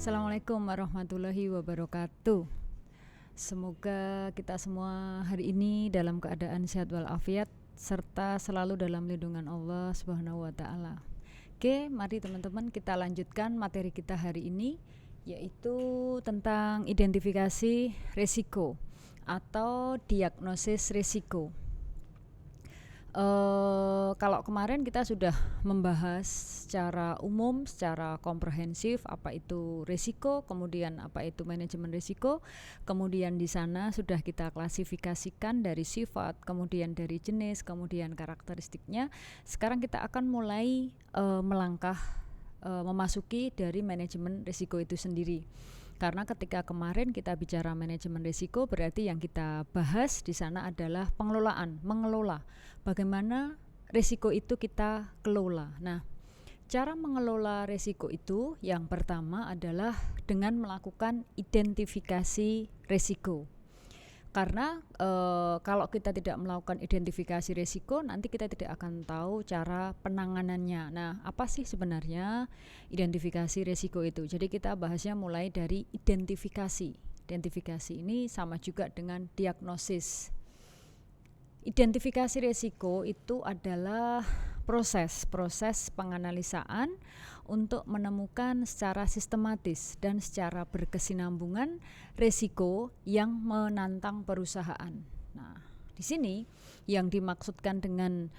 Assalamualaikum warahmatullahi wabarakatuh. Semoga kita semua hari ini dalam keadaan sehat walafiat serta selalu dalam lindungan Allah Subhanahu wa taala. Oke, mari teman-teman kita lanjutkan materi kita hari ini, yaitu tentang identifikasi risiko atau diagnosis risiko. Kalau kemarin kita sudah membahas secara umum, secara komprehensif apa itu risiko, kemudian apa itu manajemen risiko, kemudian di sana sudah kita klasifikasikan dari sifat, kemudian dari jenis, kemudian karakteristiknya. Sekarang kita akan mulai melangkah memasuki dari manajemen risiko itu sendiri. Karena ketika kemarin kita bicara manajemen risiko, berarti yang kita bahas di sana adalah pengelolaan, mengelola. Bagaimana risiko itu kita kelola. Nah, cara mengelola risiko itu yang pertama adalah dengan melakukan identifikasi risiko. Karena kalau kita tidak melakukan identifikasi risiko, nanti kita tidak akan tahu cara penanganannya. Nah, apa sih sebenarnya identifikasi risiko itu? Jadi kita bahasnya mulai dari identifikasi. Identifikasi ini sama juga dengan diagnosis. Identifikasi risiko itu adalah proses penganalisaan untuk menemukan secara sistematis dan secara berkesinambungan risiko yang menantang perusahaan. Nah, di sini yang dimaksudkan dengan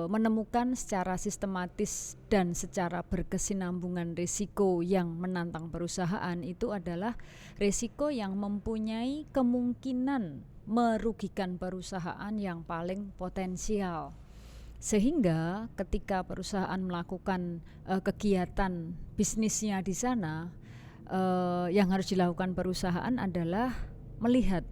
menemukan secara sistematis dan secara berkesinambungan risiko yang menantang perusahaan itu adalah risiko yang mempunyai kemungkinan merugikan perusahaan yang paling potensial. Sehingga ketika perusahaan melakukan kegiatan bisnisnya di sana, yang harus dilakukan perusahaan adalah melihat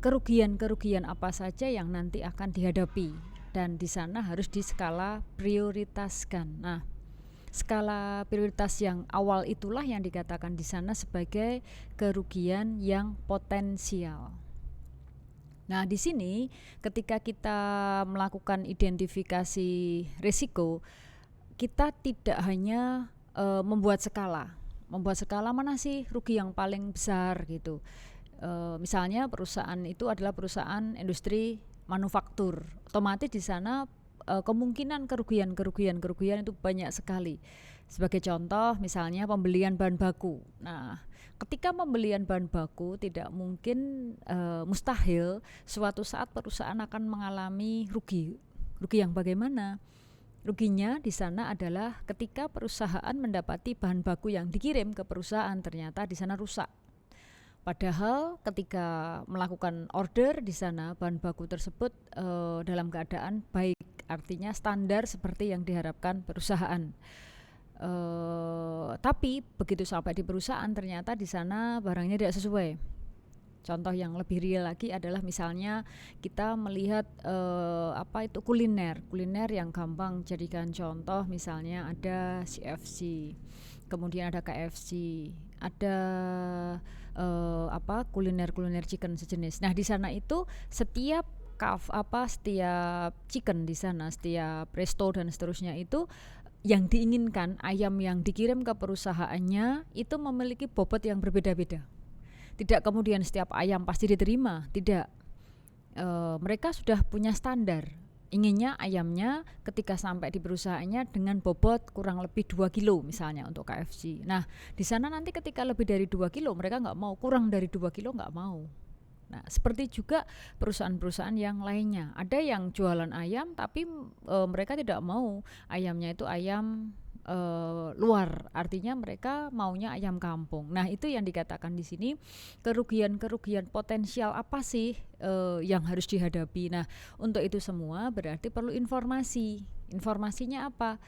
kerugian-kerugian apa saja yang nanti akan dihadapi, dan di sana harus diskala prioritaskan. Nah, skala prioritas yang awal itulah yang dikatakan di sana sebagai kerugian yang potensial. Nah, di sini ketika kita melakukan identifikasi risiko, kita tidak hanya membuat skala mana sih rugi yang paling besar gitu. Misalnya perusahaan itu adalah perusahaan industri manufaktur, otomatis di sana kemungkinan kerugian itu banyak sekali. Sebagai contoh misalnya pembelian bahan baku. Nah, ketika pembelian bahan baku tidak mungkin mustahil suatu saat perusahaan akan mengalami rugi yang bagaimana? Ruginya di sana adalah ketika perusahaan mendapati bahan baku yang dikirim ke perusahaan ternyata di sana rusak. Padahal ketika melakukan order di sana bahan baku tersebut dalam keadaan baik, artinya standar seperti yang diharapkan perusahaan. Tapi begitu sampai di perusahaan ternyata di sana barangnya tidak sesuai. Contoh yang lebih real lagi adalah misalnya kita melihat kuliner yang gampang jadikan contoh, misalnya ada CFC, kemudian ada KFC, ada kuliner chicken sejenis. Nah, di sana itu setiap chicken di sana, setiap resto dan seterusnya itu yang diinginkan ayam yang dikirim ke perusahaannya itu memiliki bobot yang berbeda-beda. Tidak kemudian setiap ayam pasti diterima, tidak. Mereka sudah punya standar. Inginnya ayamnya ketika sampai di perusahaannya dengan bobot kurang lebih 2 kilo misalnya untuk KFC. Nah, di sana nanti ketika lebih dari 2 kilo mereka nggak mau, kurang dari 2 kilo nggak mau. Nah, seperti juga perusahaan-perusahaan yang lainnya. Ada yang jualan ayam tapi mereka tidak mau ayamnya itu ayam luar, artinya mereka maunya ayam kampung. Nah, itu yang dikatakan di sini kerugian potensial apa sih yang harus dihadapi. Nah, untuk itu semua berarti perlu informasi. Informasinya apa?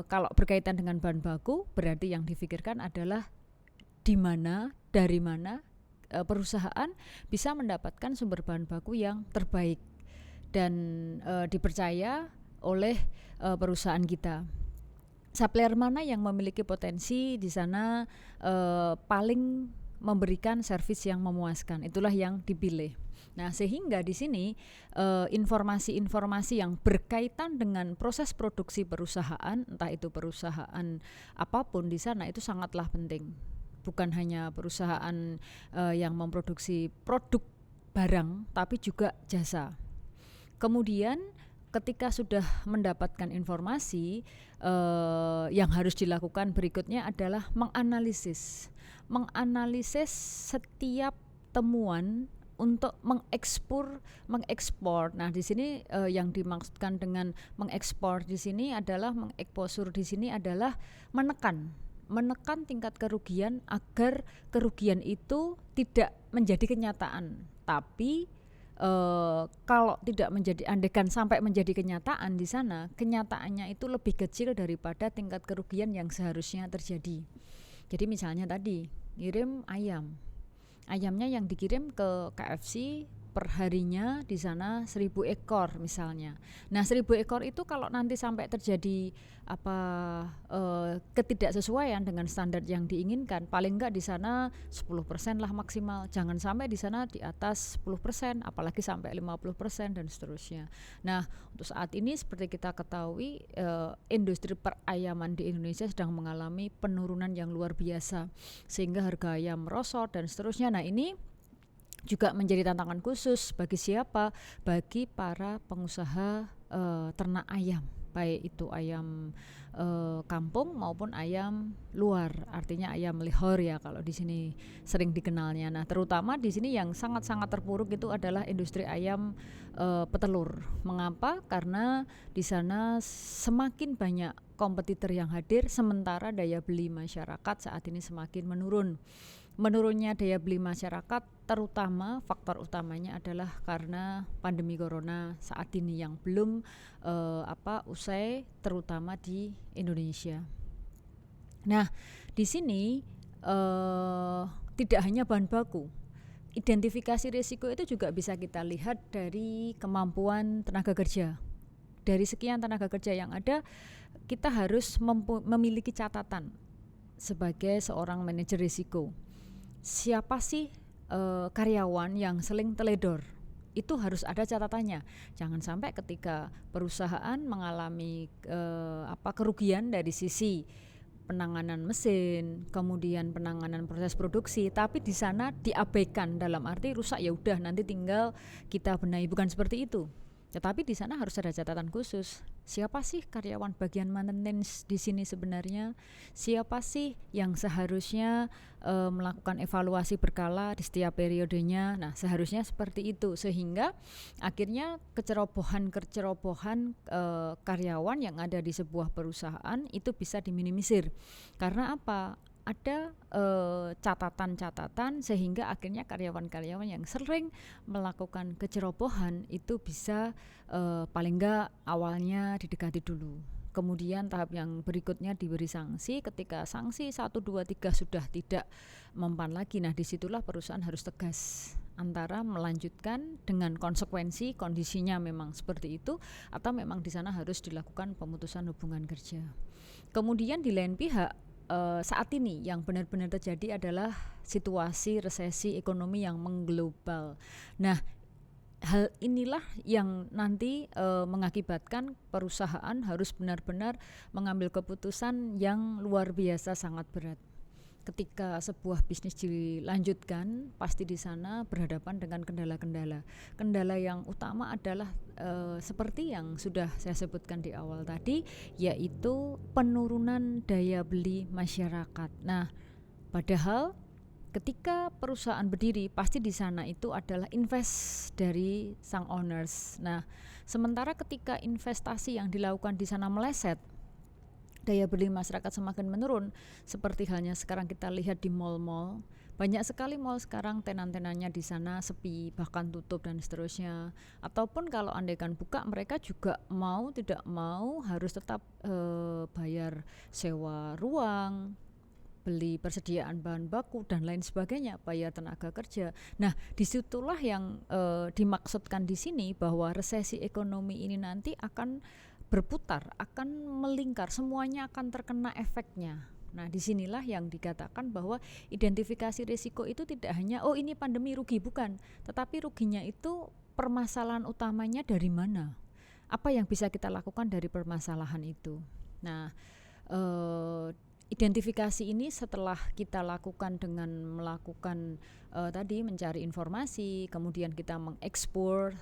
Kalau berkaitan dengan bahan baku, berarti yang difikirkan adalah di mana, dari mana perusahaan bisa mendapatkan sumber bahan baku yang terbaik dan dipercaya oleh perusahaan kita. Supplier mana yang memiliki potensi di sana paling memberikan servis yang memuaskan. Itulah yang dipilih. Nah, sehingga di sini informasi-informasi yang berkaitan dengan proses produksi perusahaan, entah itu perusahaan apapun di sana, itu sangatlah penting. Bukan hanya perusahaan yang memproduksi produk barang, tapi juga jasa. Kemudian ketika sudah mendapatkan informasi, yang harus dilakukan berikutnya adalah menganalisis setiap temuan untuk mengekspor. Nah, di sini yang dimaksudkan dengan mengekspor di sini adalah mengeksposur di sini adalah menekan tingkat kerugian agar kerugian itu tidak menjadi kenyataan. Tapi kalau tidak menjadi, andaikan sampai menjadi kenyataan di sana, kenyataannya itu lebih kecil daripada tingkat kerugian yang seharusnya terjadi. Jadi misalnya tadi ngirim ayamnya yang dikirim ke KFC per harinya di sana 1.000 ekor misalnya. Nah, 1.000 ekor itu kalau nanti sampai terjadi ketidaksesuaian dengan standar yang diinginkan, paling enggak di sana 10% lah maksimal. Jangan sampai di sana di atas 10%, apalagi sampai 50% dan seterusnya. Nah, untuk saat ini seperti kita ketahui, industri perayaman di Indonesia sedang mengalami penurunan yang luar biasa sehingga harga ayam merosot dan seterusnya. Nah, ini juga menjadi tantangan khusus bagi siapa? Bagi para pengusaha ternak ayam, baik itu ayam kampung maupun ayam luar, artinya ayam lihor ya kalau di sini sering dikenalnya. Nah, terutama di sini yang sangat-sangat terpuruk itu adalah industri ayam petelur. Mengapa? Karena di sana semakin banyak kompetitor yang hadir, sementara daya beli masyarakat saat ini semakin menurun. Menurunnya daya beli masyarakat terutama faktor utamanya adalah karena pandemi corona saat ini yang belum usai, terutama di Indonesia. Nah, di sini tidak hanya bahan baku, identifikasi risiko itu juga bisa kita lihat dari kemampuan tenaga kerja. Dari sekian tenaga kerja yang ada, kita harus memiliki catatan sebagai seorang manajer risiko. Siapa sih karyawan yang sering teledor? Itu harus ada catatannya. Jangan sampai ketika perusahaan mengalami kerugian dari sisi penanganan mesin, kemudian penanganan proses produksi, tapi di sana diabaikan, dalam arti rusak ya udah nanti tinggal kita benahi, bukan seperti itu. Tetapi di sana harus ada catatan khusus. Siapa sih karyawan bagian maintenance di sini sebenarnya? Siapa sih yang seharusnya melakukan evaluasi berkala di setiap periodenya? Nah, seharusnya seperti itu, sehingga akhirnya kecerobohan karyawan yang ada di sebuah perusahaan itu bisa diminimisir. Karena apa? Ada catatan-catatan sehingga akhirnya karyawan-karyawan yang sering melakukan kecerobohan itu bisa paling enggak awalnya didekati dulu. Kemudian tahap yang berikutnya diberi sanksi. Ketika sanksi 1, 2, 3 sudah tidak mempan lagi, nah disitulah perusahaan harus tegas antara melanjutkan dengan konsekuensi kondisinya memang seperti itu, atau memang di sana harus dilakukan pemutusan hubungan kerja. Kemudian di lain pihak, saat ini yang benar-benar terjadi adalah situasi resesi ekonomi yang mengglobal. Nah, hal inilah yang nanti mengakibatkan perusahaan harus benar-benar mengambil keputusan yang luar biasa sangat berat. Ketika sebuah bisnis dilanjutkan, pasti di sana berhadapan dengan kendala-kendala. Kendala yang utama adalah seperti yang sudah saya sebutkan di awal tadi, yaitu penurunan daya beli masyarakat. Nah, padahal ketika perusahaan berdiri, pasti di sana itu adalah invest dari sang owners. Nah, sementara ketika investasi yang dilakukan di sana meleset, daya beli masyarakat semakin menurun, seperti halnya sekarang kita lihat di mal-mal. Banyak sekali mal sekarang tenan-tenannya di sana sepi, bahkan tutup dan seterusnya. Ataupun kalau andaikan buka, mereka juga mau tidak mau harus tetap bayar sewa ruang, beli persediaan bahan baku dan lain sebagainya, bayar tenaga kerja. Nah, disitulah yang dimaksudkan di sini bahwa resesi ekonomi ini nanti akan berputar, akan melingkar, semuanya akan terkena efeknya. Nah, disinilah yang dikatakan bahwa identifikasi risiko itu tidak hanya ini pandemi rugi, bukan, tetapi ruginya itu permasalahan utamanya dari mana, apa yang bisa kita lakukan dari permasalahan itu. Nah, identifikasi ini setelah kita lakukan dengan melakukan tadi mencari informasi, kemudian kita mengeksposur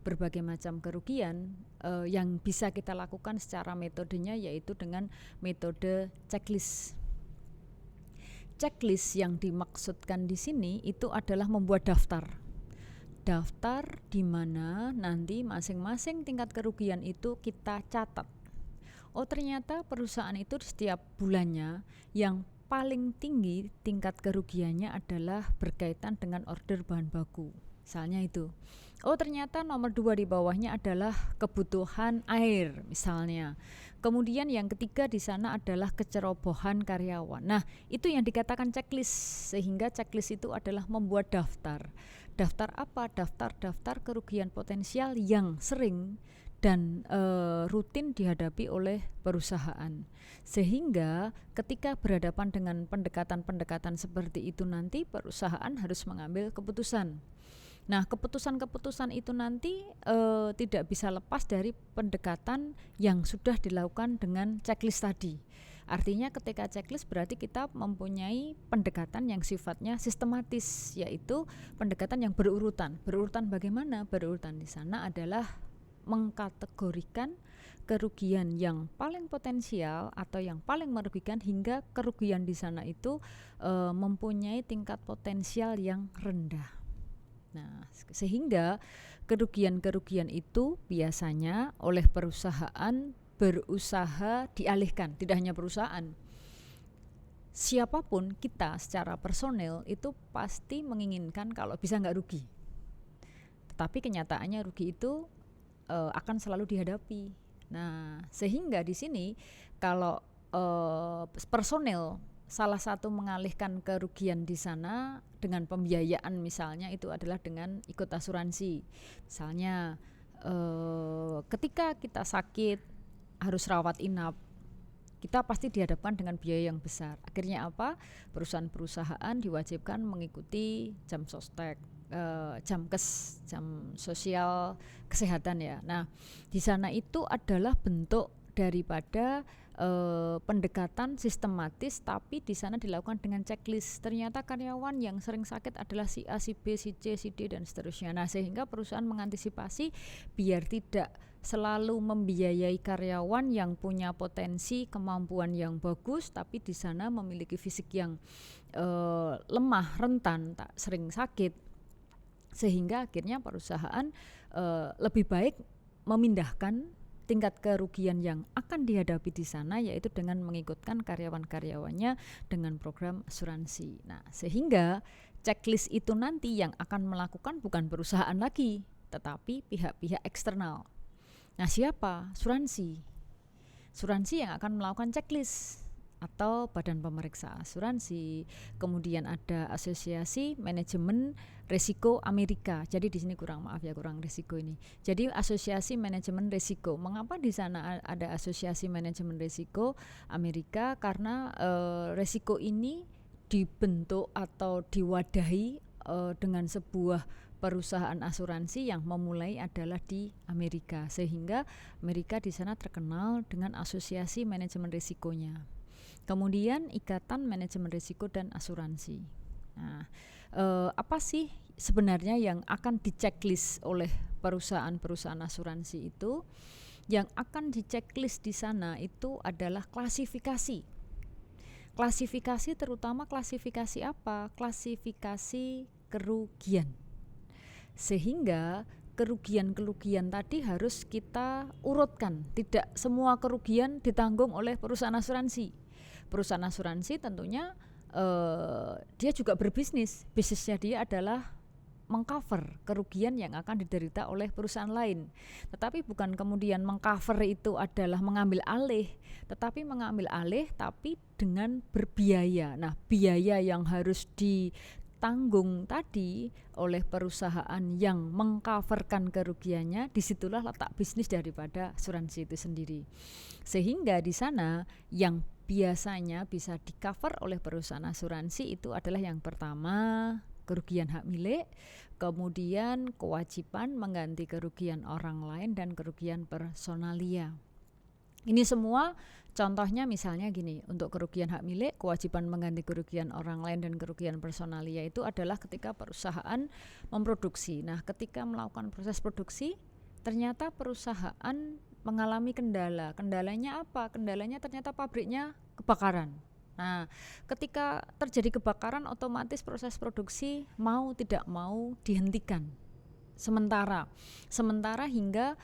berbagai macam kerugian yang bisa kita lakukan secara metodenya, yaitu dengan metode checklist. Checklist yang dimaksudkan di sini itu adalah membuat daftar di mana nanti masing-masing tingkat kerugian itu kita catat. Ternyata perusahaan itu setiap bulannya yang paling tinggi tingkat kerugiannya adalah berkaitan dengan order bahan baku, misalnya itu. Ternyata nomor 2 di bawahnya adalah kebutuhan air, misalnya. Kemudian yang ketiga di sana adalah kecerobohan karyawan. Nah, itu yang dikatakan checklist, sehingga checklist itu adalah membuat daftar. Daftar apa? Daftar kerugian potensial yang sering dan rutin dihadapi oleh perusahaan, sehingga ketika berhadapan dengan pendekatan-pendekatan seperti itu nanti perusahaan harus mengambil keputusan. Nah, keputusan-keputusan itu nanti tidak bisa lepas dari pendekatan yang sudah dilakukan dengan checklist tadi. Artinya ketika checklist berarti kita mempunyai pendekatan yang sifatnya sistematis, yaitu pendekatan yang berurutan. Berurutan bagaimana? Berurutan di sana adalah mengkategorikan kerugian yang paling potensial atau yang paling merugikan hingga kerugian di sana itu mempunyai tingkat potensial yang rendah. Nah, sehingga kerugian-kerugian itu biasanya oleh perusahaan berusaha dialihkan. Tidak hanya perusahaan, siapapun kita secara personel itu pasti menginginkan kalau bisa nggak rugi. Tetapi kenyataannya rugi itu akan selalu dihadapi. Nah, sehingga di sini kalau personel salah satu mengalihkan kerugian di sana dengan pembiayaan, misalnya itu adalah dengan ikut asuransi. Misalnya ketika kita sakit harus rawat inap, kita pasti dihadapkan dengan biaya yang besar. Akhirnya apa? Perusahaan-perusahaan diwajibkan mengikuti jam sostek, jam sosial kesehatan ya. Nah, di sana itu adalah bentuk daripada pendekatan sistematis, tapi di sana dilakukan dengan checklist. Ternyata karyawan yang sering sakit adalah si A, si B, si C, si D dan seterusnya. Nah, sehingga perusahaan mengantisipasi biar tidak selalu membiayai karyawan yang punya potensi kemampuan yang bagus, tapi di sana memiliki fisik yang lemah, rentan, tak sering sakit. Sehingga akhirnya perusahaan lebih baik memindahkan tingkat kerugian yang akan dihadapi di sana, yaitu dengan mengikutkan karyawan-karyawannya dengan program asuransi. Nah, sehingga checklist itu nanti yang akan melakukan bukan perusahaan lagi, tetapi pihak-pihak eksternal. Nah, siapa? Asuransi yang akan melakukan checklist, atau badan pemeriksa asuransi. Kemudian ada Asosiasi Manajemen Risiko Amerika. Jadi di sini kurang risiko ini. Jadi Asosiasi Manajemen Risiko. Mengapa di sana ada Asosiasi Manajemen Risiko Amerika? Karena risiko ini dibentuk atau diwadahi dengan sebuah perusahaan asuransi yang memulai adalah di Amerika, sehingga Amerika di sana terkenal dengan Asosiasi Manajemen Risikonya. Kemudian Ikatan Manajemen Risiko dan Asuransi. Nah, apa sih sebenarnya yang akan diceklis oleh perusahaan-perusahaan asuransi itu? Yang akan diceklis di sana itu adalah klasifikasi. Klasifikasi terutama klasifikasi apa? Klasifikasi kerugian. Sehingga kerugian-kerugian tadi harus kita urutkan. Tidak semua kerugian ditanggung oleh perusahaan asuransi. Perusahaan asuransi tentunya dia juga berbisnis. Bisnisnya dia adalah mengcover kerugian yang akan diderita oleh perusahaan lain. Tetapi bukan kemudian mengcover itu adalah mengambil alih, tetapi mengambil alih tapi dengan berbiaya. Nah, biaya yang harus ditanggung tadi oleh perusahaan yang mengcoverkan kerugiannya, disitulah letak bisnis daripada asuransi itu sendiri. Sehingga di sana yang biasanya bisa di-cover oleh perusahaan asuransi itu adalah yang pertama kerugian hak milik, kemudian kewajiban mengganti kerugian orang lain, dan kerugian personalia. Ini semua contohnya misalnya gini, untuk kerugian hak milik, kewajiban mengganti kerugian orang lain, dan kerugian personalia itu adalah ketika perusahaan memproduksi. Nah, ketika melakukan proses produksi, ternyata perusahaan mengalami kendala. Kendalanya apa? Kendalanya ternyata pabriknya kebakaran. Nah, ketika terjadi kebakaran, otomatis proses produksi mau tidak mau dihentikan sementara hingga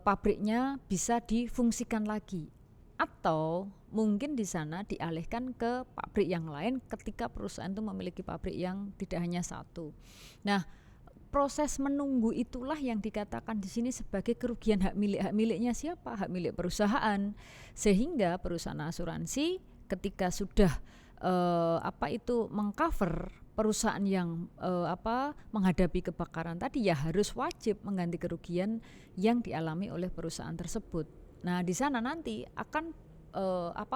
pabriknya bisa difungsikan lagi, atau mungkin di sana dialihkan ke pabrik yang lain ketika perusahaan itu memiliki pabrik yang tidak hanya satu. Nah, proses menunggu itulah yang dikatakan di sini sebagai kerugian hak milik. Hak miliknya siapa? Hak milik perusahaan. Sehingga perusahaan asuransi ketika sudah mengcover perusahaan yang menghadapi kebakaran tadi, ya harus wajib mengganti kerugian yang dialami oleh perusahaan tersebut. Nah, di sana nanti akan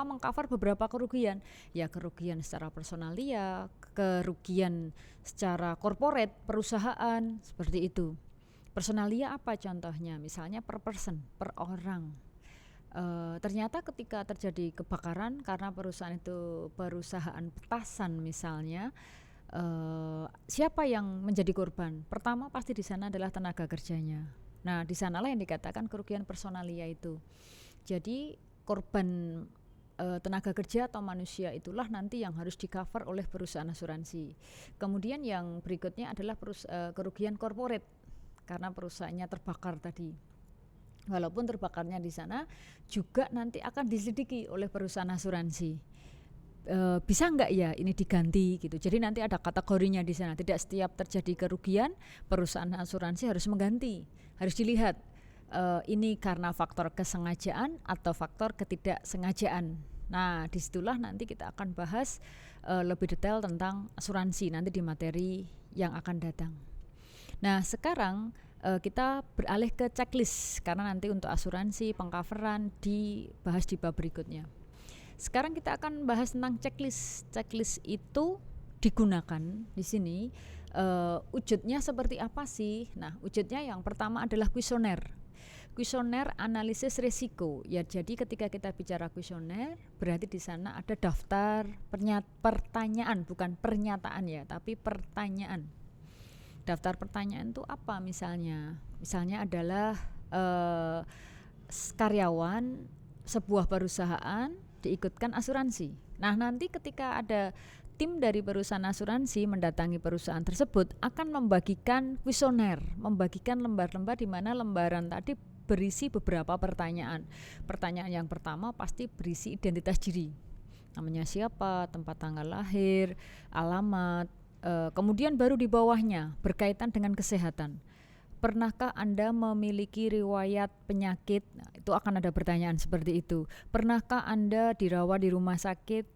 mengcover beberapa kerugian, ya kerugian secara personalia, kerugian secara corporate perusahaan, seperti itu. Personalia apa contohnya? Misalnya per person, per orang. Ternyata ketika terjadi kebakaran karena perusahaan itu perusahaan petasan misalnya, siapa yang menjadi korban? Pertama pasti di sana adalah tenaga kerjanya. Nah, di sanalah yang dikatakan kerugian personalia itu. Jadi korban tenaga kerja atau manusia itulah nanti yang harus di-cover oleh perusahaan asuransi. Kemudian yang berikutnya adalah kerugian corporate karena perusahaannya terbakar tadi. Walaupun terbakarnya di sana juga nanti akan diselidiki oleh perusahaan asuransi. Bisa nggak ya ini diganti gitu. Jadi nanti ada kategorinya di sana. Tidak setiap terjadi kerugian perusahaan asuransi harus mengganti. Harus dilihat ini karena faktor kesengajaan atau faktor ketidaksengajaan. Nah, disitulah nanti kita akan bahas lebih detail tentang asuransi nanti di materi yang akan datang. Nah, sekarang kita beralih ke checklist karena nanti untuk asuransi pengcoveran dibahas di bab berikutnya. Sekarang kita akan bahas tentang checklist. Checklist itu digunakan di sini wujudnya seperti apa sih? Nah, wujudnya yang pertama adalah kuesioner. Kuesioner analisis risiko. Ya, jadi ketika kita bicara kuesioner, berarti di sana ada daftar pertanyaan, bukan pernyataan ya, tapi pertanyaan. Daftar pertanyaan itu apa misalnya? Misalnya adalah karyawan sebuah perusahaan diikutkan asuransi. Nah, nanti ketika ada tim dari perusahaan asuransi mendatangi perusahaan tersebut akan membagikan kuesioner, membagikan lembar-lembar di mana lembaran tadi berisi beberapa pertanyaan. Pertanyaan yang pertama pasti berisi identitas diri. Namanya siapa, tempat tanggal lahir, alamat. Kemudian baru di bawahnya berkaitan dengan kesehatan. Pernahkah Anda memiliki riwayat penyakit? Nah, itu akan ada pertanyaan seperti itu. Pernahkah Anda dirawat di rumah sakit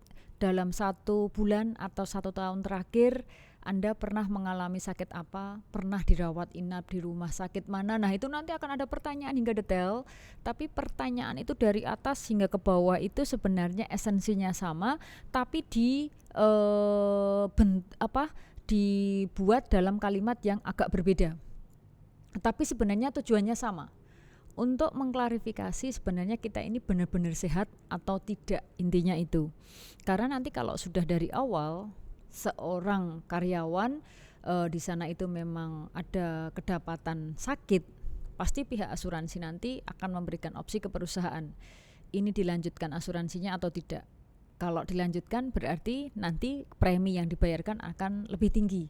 dalam 1 bulan atau 1 tahun terakhir? Anda pernah mengalami sakit apa? Pernah dirawat inap di rumah sakit mana? Nah, itu nanti akan ada pertanyaan hingga detail. Tapi pertanyaan itu dari atas hingga ke bawah itu sebenarnya esensinya sama, tapi dibuat dalam kalimat yang agak berbeda. Tapi sebenarnya tujuannya sama, untuk mengklarifikasi sebenarnya kita ini benar-benar sehat atau tidak, intinya itu. Karena nanti kalau sudah dari awal seorang karyawan di sana itu memang ada kedapatan sakit, pasti pihak asuransi nanti akan memberikan opsi ke perusahaan, ini dilanjutkan asuransinya atau tidak. Kalau dilanjutkan berarti nanti premi yang dibayarkan akan lebih tinggi.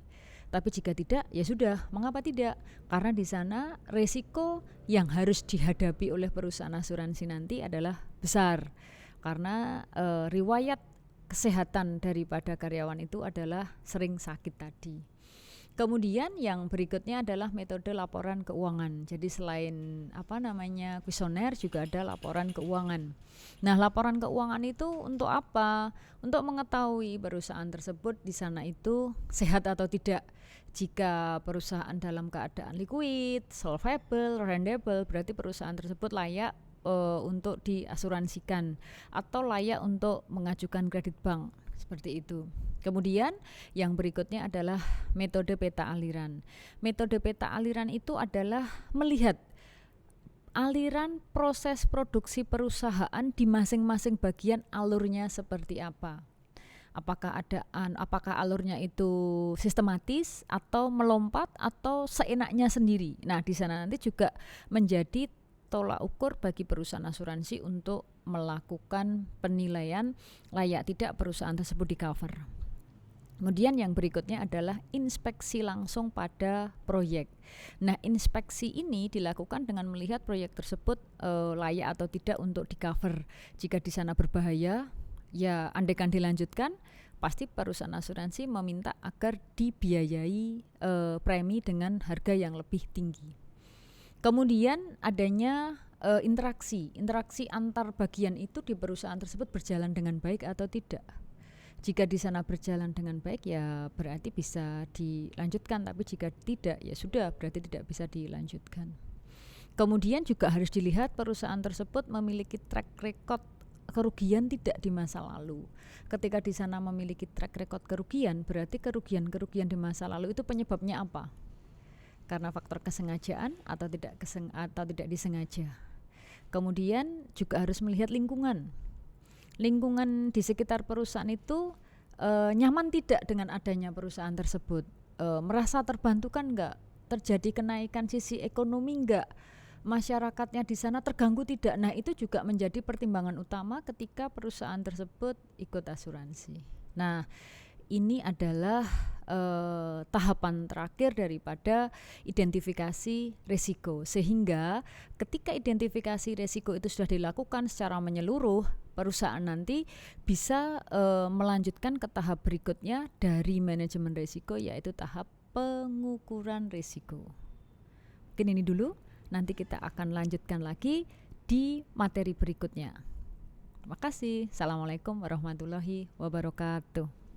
Tapi jika tidak, ya sudah, mengapa tidak? Karena di sana resiko yang harus dihadapi oleh perusahaan asuransi nanti adalah besar. Karena riwayat kesehatan daripada karyawan itu adalah sering sakit tadi. Kemudian yang berikutnya adalah metode laporan keuangan. Jadi selain kuesioner juga ada laporan keuangan. Nah, laporan keuangan itu untuk apa? Untuk mengetahui perusahaan tersebut di sana itu sehat atau tidak. Jika perusahaan dalam keadaan liquid, solvable, rendable, berarti perusahaan tersebut layak untuk diasuransikan atau layak untuk mengajukan kredit bank, seperti itu. Kemudian yang berikutnya adalah metode peta aliran. Metode peta aliran itu adalah melihat aliran proses produksi perusahaan di masing-masing bagian, alurnya seperti apa. Apakah alurnya itu sistematis atau melompat atau seenaknya sendiri. Nah, di sana nanti juga menjadi tolak ukur bagi perusahaan asuransi untuk melakukan penilaian layak tidak perusahaan tersebut di cover. Kemudian yang berikutnya adalah inspeksi langsung pada proyek. Nah, inspeksi ini dilakukan dengan melihat proyek tersebut layak atau tidak untuk di cover. Jika di sana berbahaya, ya andaikan dilanjutkan, pasti perusahaan asuransi meminta agar dibiayai premi dengan harga yang lebih tinggi. Kemudian adanya interaksi antar bagian itu di perusahaan tersebut berjalan dengan baik atau tidak. Jika di sana berjalan dengan baik, ya berarti bisa dilanjutkan, tapi jika tidak, ya sudah, berarti tidak bisa dilanjutkan. Kemudian juga harus dilihat perusahaan tersebut memiliki track record kerugian tidak di masa lalu. Ketika di sana memiliki track record kerugian, berarti kerugian di masa lalu itu penyebabnya apa? Karena faktor kesengajaan atau tidak disengaja. Kemudian juga harus melihat lingkungan di sekitar perusahaan itu nyaman tidak dengan adanya perusahaan tersebut, merasa terbantu kan enggak, terjadi kenaikan sisi ekonomi enggak, masyarakatnya di sana terganggu tidak. Nah, itu juga menjadi pertimbangan utama ketika perusahaan tersebut ikut asuransi. Nah, ini adalah tahapan terakhir daripada identifikasi risiko, sehingga ketika identifikasi risiko itu sudah dilakukan secara menyeluruh, perusahaan nanti bisa melanjutkan ke tahap berikutnya dari manajemen risiko, yaitu tahap pengukuran risiko. Mungkin ini dulu, nanti kita akan lanjutkan lagi di materi berikutnya. Terima kasih. Assalamualaikum warahmatullahi wabarakatuh.